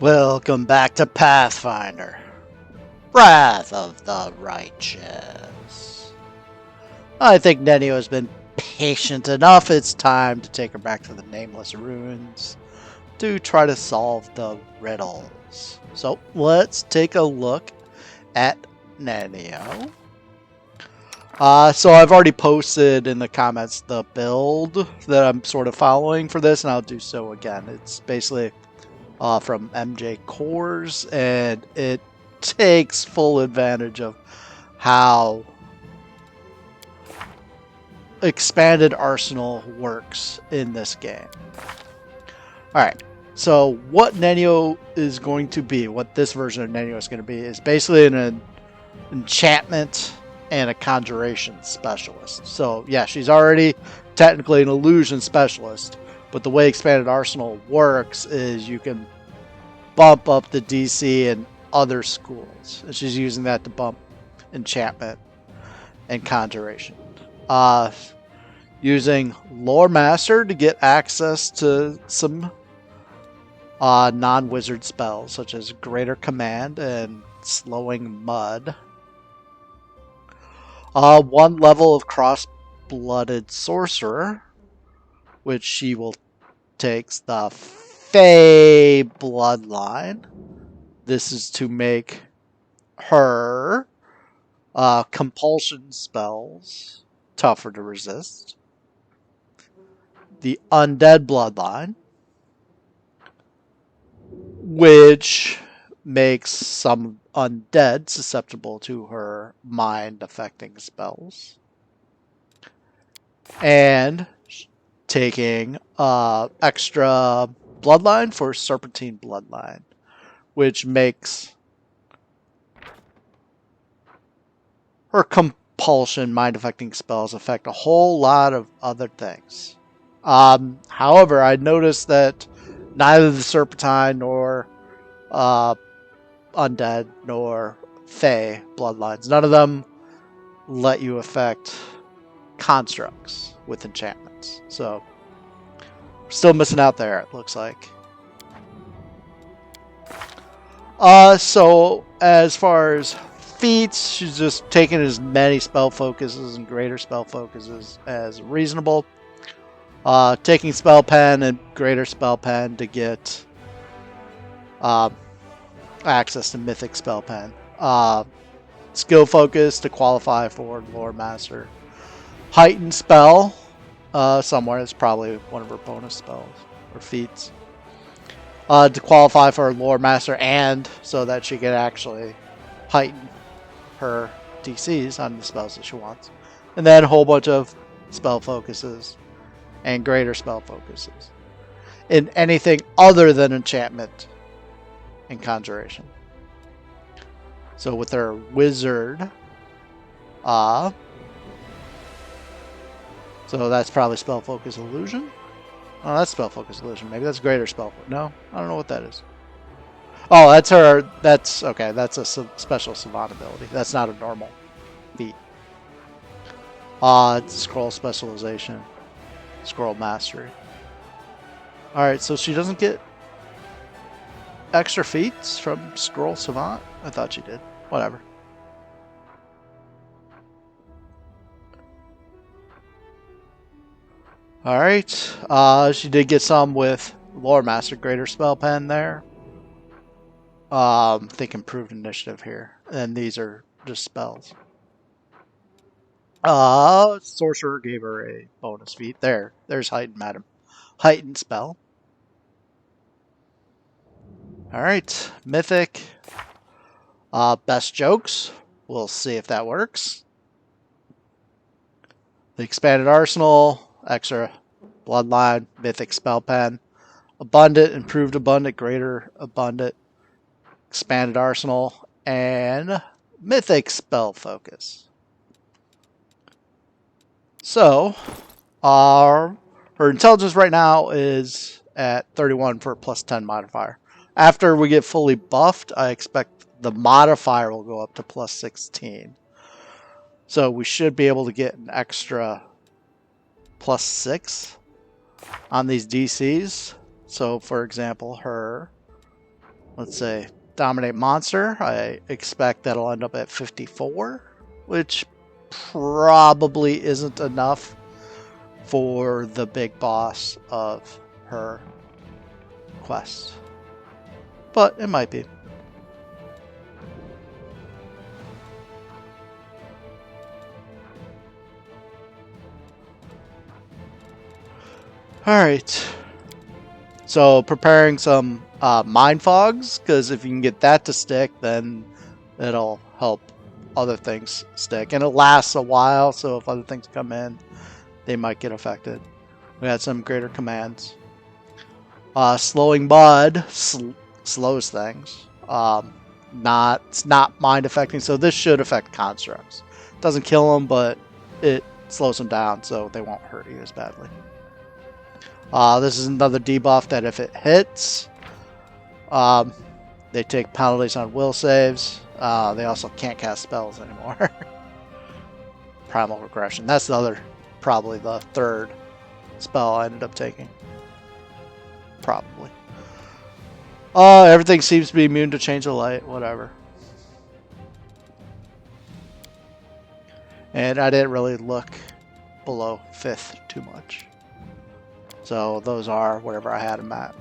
Welcome back to Pathfinder. Wrath of the Righteous. I think Nenio has been patient enough. It's time to take her back to the Nameless Ruins to try to solve the riddles. So let's take a look at Nenio. So I've already posted in the comments the build that I'm sort of following for this, and I'll do so again. It's basically from MJ Cores, and it takes full advantage of how expanded arsenal works in this game. Alright, so what Nenio is going to be, what this version of Nenio is going to be, is basically an enchantment and a conjuration specialist. So yeah, she's already technically an illusion specialist, but the way expanded arsenal works is you can bump up the DC in other schools. And she's using that to bump enchantment and conjuration. Using Lore Master to get access to some non-wizard spells, such as Greater Command and Slowing Mud. One level of Cross-Blooded Sorcerer, which she will take the Fey Bloodline. This is to make her compulsion spells tougher to resist. The Undead Bloodline, which makes some undead susceptible to her mind affecting spells. And taking extra bloodline for Serpentine Bloodline, which makes her compulsion mind affecting spells affect a whole lot of other things. However, I noticed that neither the Serpentine nor Undead nor Fey bloodlines, none of them let you affect constructs with enchantments. So, we're still missing out there, it looks like. So as far as feats, she's just taking as many spell focuses and greater spell focuses as reasonable. Taking spell pen and greater spell pen to get access to mythic spell pen. Skill focus to qualify for Lore Master. Heightened spell somewhere. It's probably one of her bonus spells or feats. To qualify for Lore Master, and so that she can actually heighten her DCs on the spells that she wants. And then a whole bunch of spell focuses and greater spell focuses in anything other than enchantment and conjuration. So with her wizard, so that's probably spell focus illusion. Oh, that's spell focus illusion. Maybe that's greater spell. No, I don't know what that is. Oh, that's her. That's okay. That's a special savant ability. That's not a normal feat. It's scroll specialization, scroll mastery. All right, so she doesn't get extra feats from scroll savant. I thought she did. Whatever. Alright, she did get some with Lore Master Greater Spell Pen there. I think improved initiative here. And these are just spells. Sorcerer gave her a bonus feat. There's Heightened Madam. Heightened spell. Alright, Mythic. Best jokes. We'll see if that works. The Expanded Arsenal. Extra bloodline, mythic spell pen, abundant, improved abundant, greater abundant, expanded arsenal, and mythic spell focus. So, her intelligence right now is at 31 for a plus 10 modifier. After we get fully buffed, I expect the modifier will go up to plus 16. So we should be able to get an extra plus 6 on these DCs. So, for example, her let's say, dominate monster. I expect that'll end up at 54, which probably isn't enough for the big boss of her quest. But it might be. Alright. So preparing some mind fogs, because if you can get that to stick, then it'll help other things stick. And it lasts a while, so if other things come in, they might get affected. We had some greater commands. Slowing Mud slows things. It's not mind affecting, so this should affect constructs. Doesn't kill them, but it slows them down, so they won't hurt you as badly. This is another debuff that if it hits, they take penalties on will saves. They also can't cast spells anymore. Primal Regression. That's probably the third spell I ended up taking. Probably. Everything seems to be immune to Change of Light, whatever. And I didn't really look below 5th too much. So those are whatever I had them at.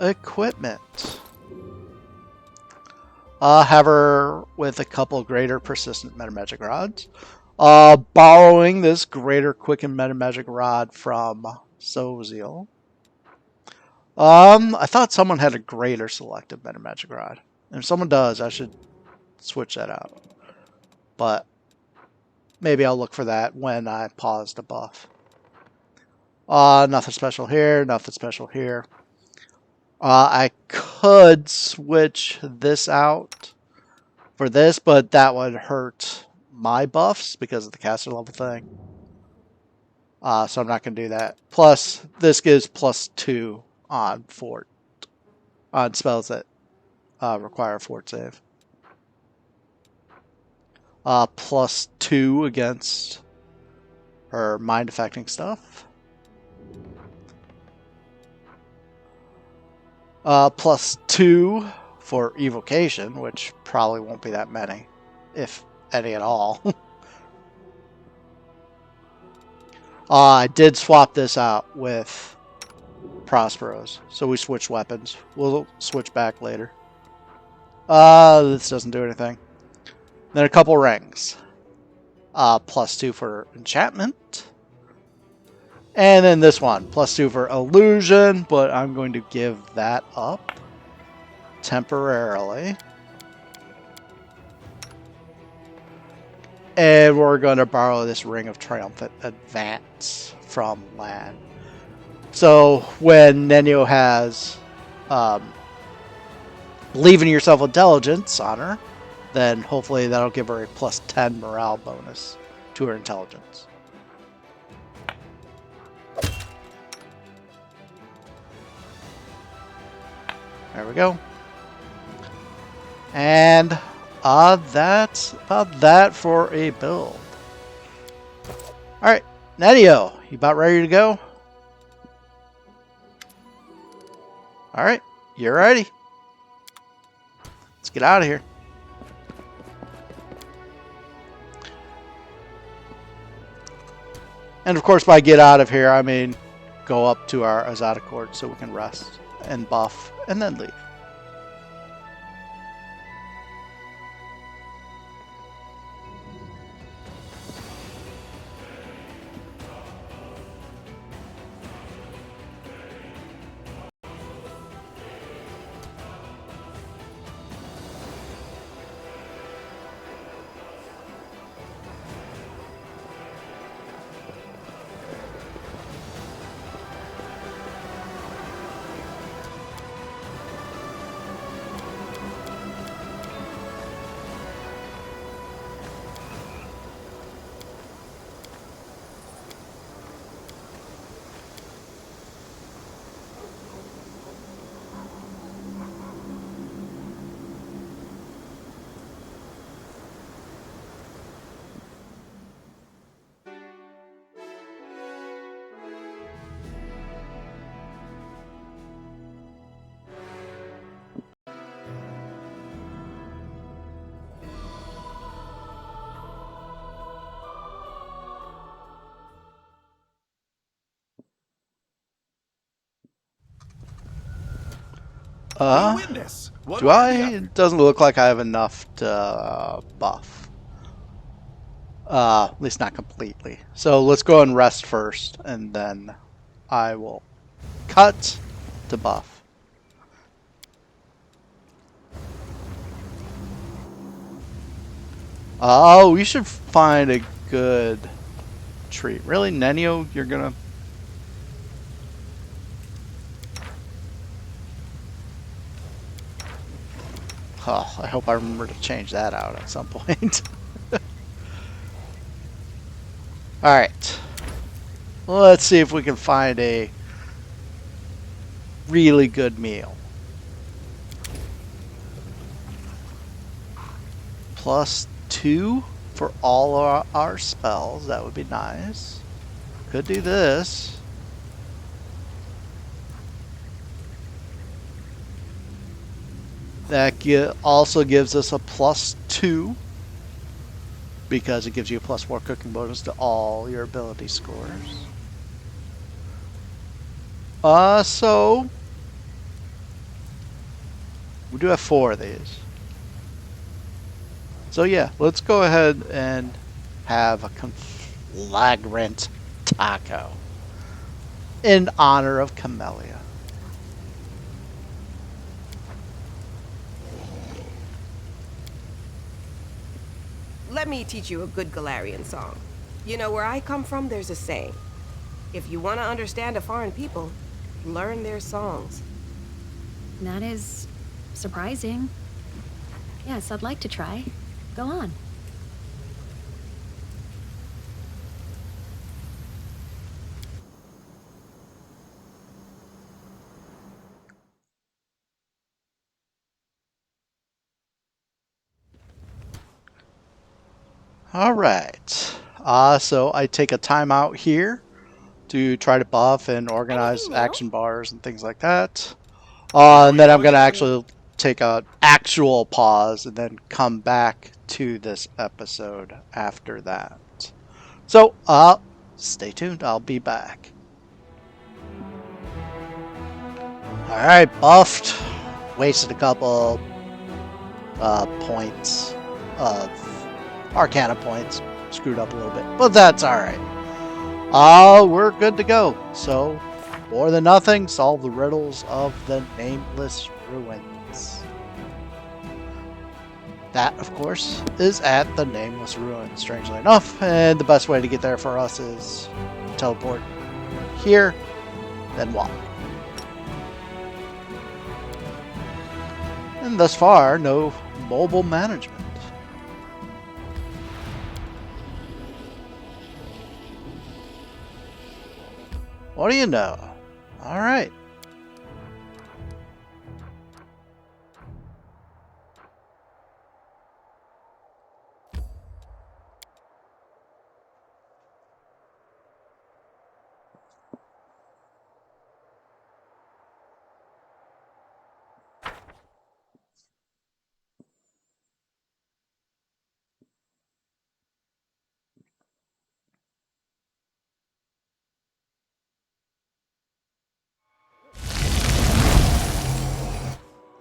Equipment. Have her with a couple greater persistent metamagic rods. Borrowing this greater quicken metamagic rod from Soziel. I thought someone had a greater selective metamagic rod. And if someone does, I should switch that out. But maybe I'll look for that when I pause the buff. Nothing special here, nothing special here. I could switch this out for this, but that would hurt my buffs because of the caster level thing. So I'm not going to do that. Plus, this gives +2 on fort. On spells that require a fort save. +2 against her mind affecting stuff. +2 for evocation, which probably won't be that many, if any at all. I did swap this out with Prosperos, so we switched weapons. We'll switch back later. This doesn't do anything. Then a couple rings. +2 for enchantment. And then this one, +2 for illusion, but I'm going to give that up temporarily. And we're going to borrow this Ring of Triumphant Advance from Lan. So when Nenio has Believe in Yourself Intelligence on her, then hopefully that'll give her a +10 morale bonus to her intelligence. There we go. And that's about that for a build. Alright, Nenio, you about ready to go? Alright, you're ready. Let's get out of here. And of course, by get out of here, I mean go up to our Azada Court so we can rest and buff and then leave. We'll win this. Do I? It doesn't look like I have enough to buff. At least not completely. So let's go and rest first, and then I will cut to buff. Oh, we should find a good treat. Really, Nenio, you're gonna... Oh, I hope I remember to change that out at some point. Alright. Let's see if we can find a really good meal. +2 for all our spells. That would be nice. Could do this. That also gives us a +2 because it gives you a +4 cooking bonus to all your ability scores. So we do have 4 of these. So yeah, let's go ahead and have a conflagrant taco in honor of Camellia. Let me teach you a good Golarion song. You know, where I come from, there's a saying. If you want to understand a foreign people, learn their songs. That is surprising. Yes, I'd like to try. Go on. Alright. So I take a timeout here to try to buff and organize action bars and things like that. And then I'm going to actually take an actual pause and then come back to this episode after that. So, stay tuned. I'll be back. Alright, buffed. Wasted a couple points of Arcana points. Screwed up a little bit, but that's alright. We're good to go. So, more than nothing, solve the riddles of the Nameless Ruins. That, of course, is at the Nameless Ruins, strangely enough, and the best way to get there for us is teleport here, then walk. And thus far, no mobile management. What do you know? Alright.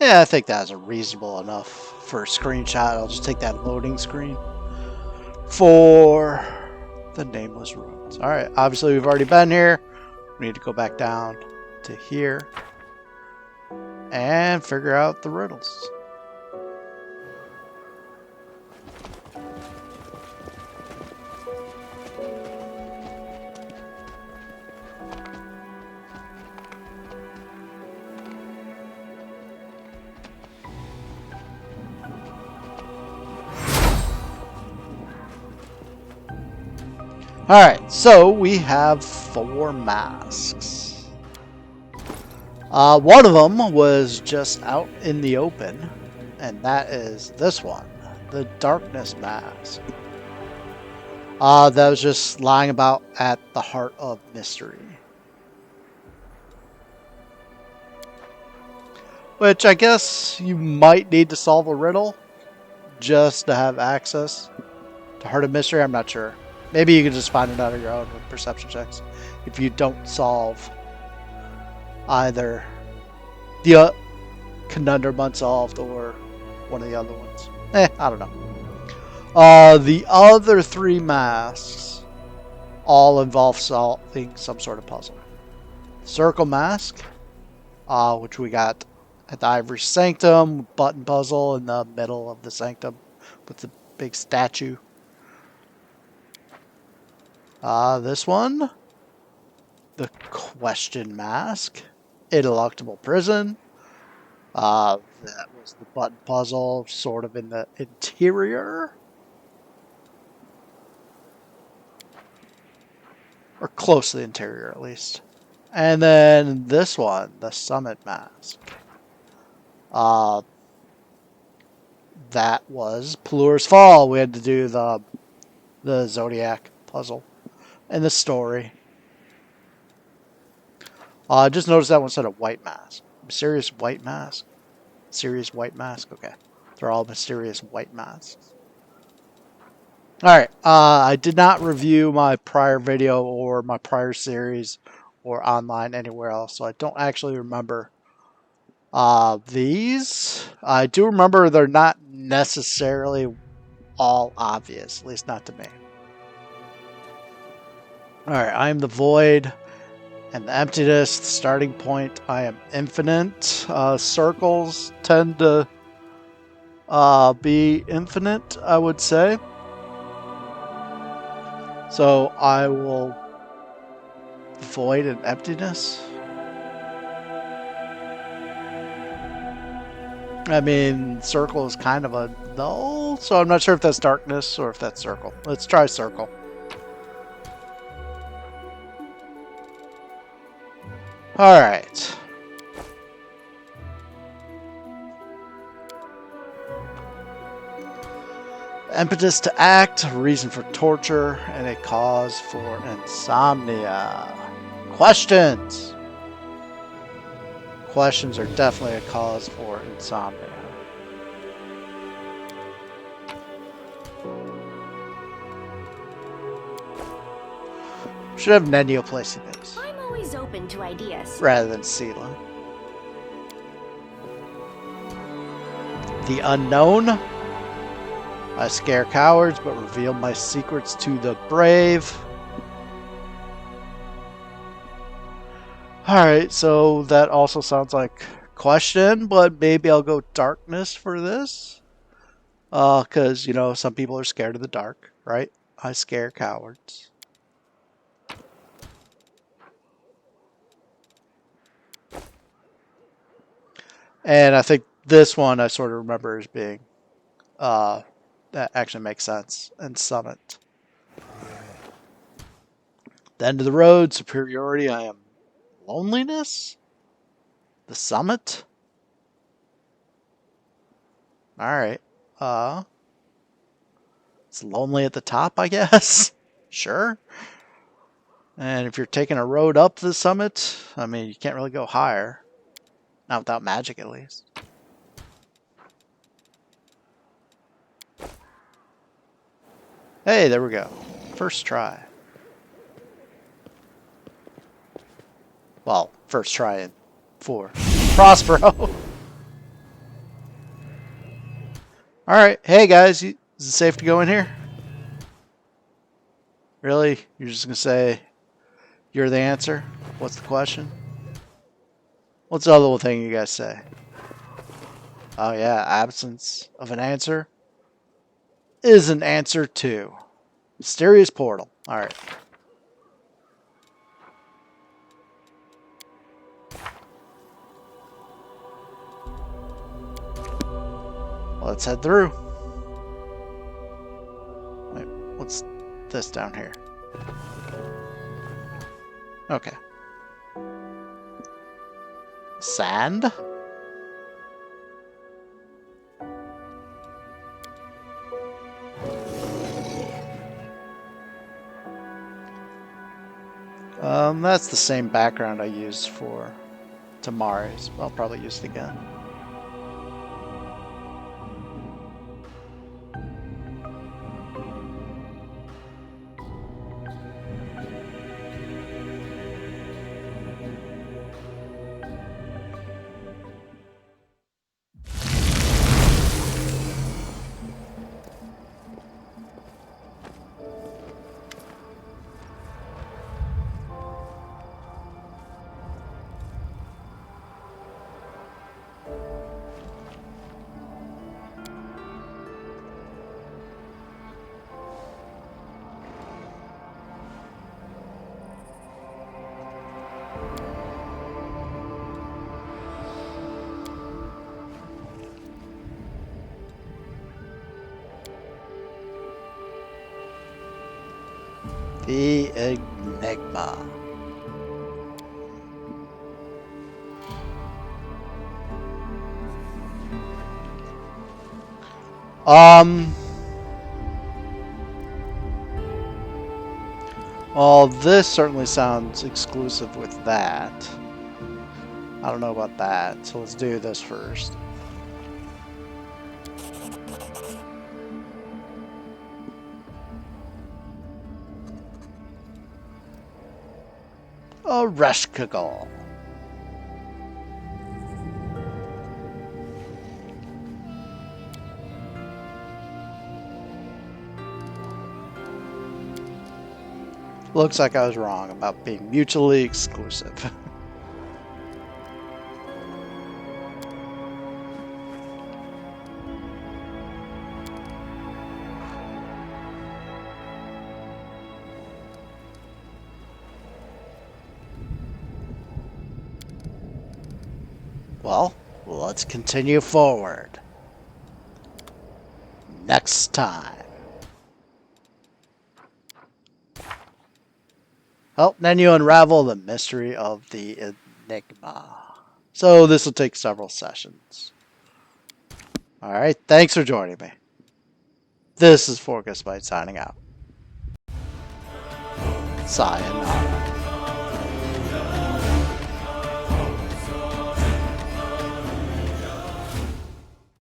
Yeah, I think that's reasonable enough for a screenshot. I'll just take that loading screen for the Nameless Ruins. Alright, obviously we've already been here. We need to go back down to here and figure out the riddles. Alright, so we have 4 masks. One of them was just out in the open, and that is this one, the Darkness Mask. That was just lying about at the heart of mystery. Which I guess you might need to solve a riddle just to have access to Heart of Mystery. I'm not sure. Maybe you can just find it out on your own with perception checks if you don't solve either the conundrum unsolved or one of the other ones. I don't know. The other 3 masks all involve solving some sort of puzzle. Circle mask, which we got at the Ivory Sanctum, button puzzle in the middle of the sanctum with the big statue. This one, the question mask, ineluctable prison. That was the button puzzle, sort of in the interior. Or close to the interior, at least. And then this one, the summit mask. That was Pellure's Fall. We had to do the Zodiac puzzle and the story. Just noticed that one said a white mask. Mysterious white mask? Mysterious white mask? Okay. They're all mysterious white masks. Alright, I did not review my prior video or my prior series or online anywhere else, so I don't actually remember these. I do remember they're not necessarily all obvious, at least not to me. Alright, I am the void and the emptiness, the starting point. I am infinite. Circles tend to be infinite, I would say. So I will void and emptiness. I mean, circle is kind of a null, so I'm not sure if that's darkness or if that's circle. Let's try circle. Alright. Impetus to act, a reason for torture, and a cause for insomnia. Questions! Questions are definitely a cause for insomnia. Should have Nenio placing these. I'm always open to ideas. Rather than Seelah. The unknown. I scare cowards, but reveal my secrets to the brave. Alright, so that also sounds like question, but maybe I'll go darkness for this. Because, you know, some people are scared of the dark, right? I scare cowards. And I think this one I sort of remember as being that actually makes sense. And summit. The end of the road, superiority, I am loneliness? The summit? Alright. It's lonely at the top, I guess. Sure. And if you're taking a road up the summit, I mean, you can't really go higher. Not without magic, at least. Hey, there we go. First try. Well, first try in 4. Prospero. Alright, hey guys, is it safe to go in here? Really? You're just going to say you're the answer? What's the question? What's the other thing you guys say? Oh yeah, absence of an answer is an answer too. Mysterious portal. Alright. Let's head through. Wait, what's this down here? Okay. Sand? That's the same background I used for Tamari's. I'll probably use it again. The Enigma. Well, this certainly sounds exclusive with that. I don't know about that, so let's do this first. A Reshkagol. Looks like I was wrong about being mutually exclusive. Well, let's continue forward. Next time. Help Nenio unravel the mystery of the Enigma. So this will take several sessions. Alright, thanks for joining me. This is ForkOfSpite signing out. Sayonara.